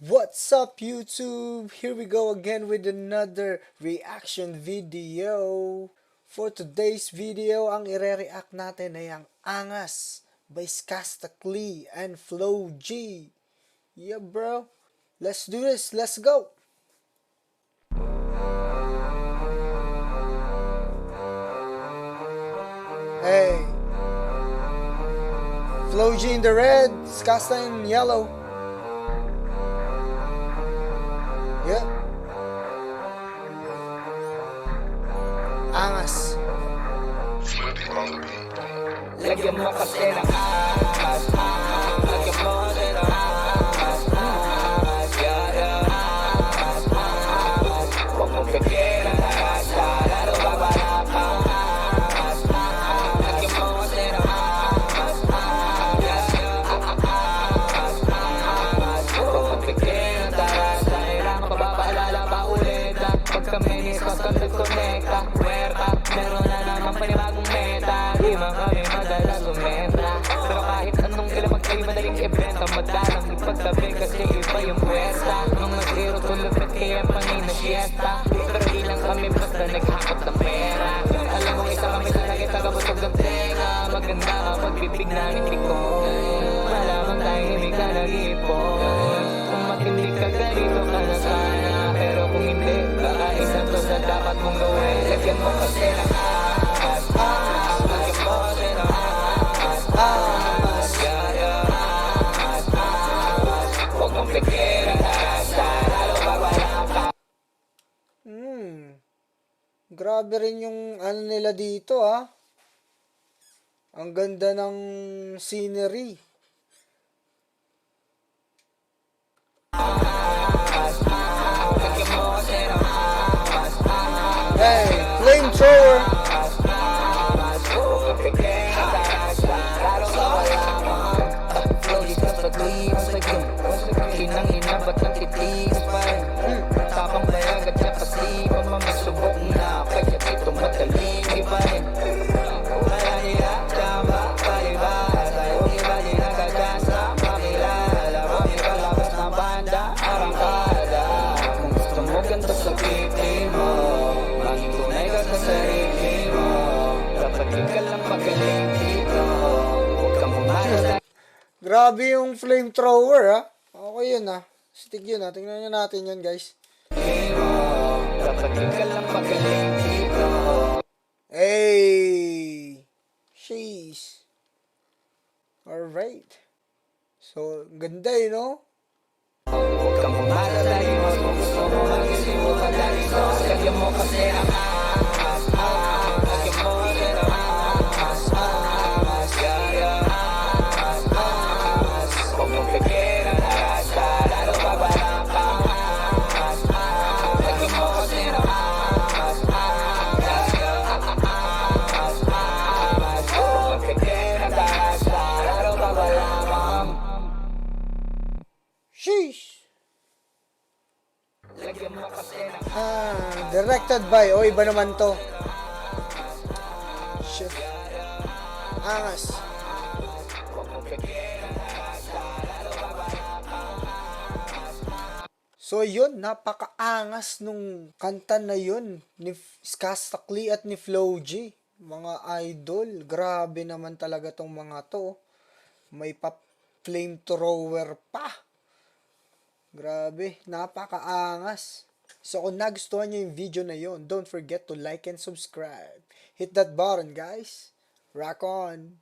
What's up YouTube? Here we go again with another reaction video. For today's video, ang ire-react natin ay ang Angas by Skastakli and Flo G. Yeah bro, let's do this, let's go! Hey, Flo G in the red, Skasta in yellow. Yeah. Angas. Lagyan mo kasi ng angas, lagyan mo din ng angas, huwag mong bigyan ng angas, lalo babalak ang angas, lagyan mo kasi ng angas, huwag mong bigyan ng taras, kailangan mapapaalala pa ulit, pag kami ni Skasta nag-connecta, puwerta, meron na naman panibagong meta, di man kami madalas umenta, pero kahit anong kilamag ay madaling ibenta, madalang ipagtabi kasi iba yung puwerta, mga zero to lupit kaya pangin na siesta, pero di lang kami basta naghakot ng pera, alam mong isa kami sa lagi tagabusog ng tenga, maganda ka pagbibig namin likod, malamang tahimik ka nag-ipon, kung makinig ka ganito ka na sana, pero kung hindi, baka isa to sa dapat mong gawin, lagyan mo kasi ng angas, lagyan mo kasi ng angas, huwag mong bigyan ng angas, lalo babalak ka. Grabe rin yung ano nila dito Ang ganda ng scenery. Hey, flamethrower. Kinang-ina ba't nagtitiis pa rin? Tapang bayagat siya kasi pamamisubok na kaya dito madaling ibahin. Wala nila tama, palibasa, iba din nagagasa, makilala, kami kalabas na banda, arangkada. Kung gusto mo ganito sa pipi mo, maging tunay ka sa sarili mo, dapat di ka lang magaling dito, huwag kang bumalala. Grabe yung flamethrower Okay yun Stick yun Tingnan nyo natin yun guys. Dapat di ka lang magaling dito. Hey! Sheesh. Alright. So, ganda no? Huwag kang bumalalayo, kung gusto mo magising mo madalito, lagyan mo kasi ang angas, lagyan mo din ang angas, huwag mong bigyan ng angas, lalo babalak ang angas, lagyan mo kasi ng angas, huwag mong bigyan ng angas, lalo babalak ang Sheesh! lagyan mo kasi ng Directed by, iba naman to. Shit. Angas. So yun, napakaangas nung kanta na yun ni Skastakli at ni Flo G. Mga idol, grabe naman talaga tong mga to. May flamethrower pa. Grabe, napakaangas. So kung nagustuhan nyo yung video na yun, don't forget to like and subscribe. Hit that button guys. Rock on!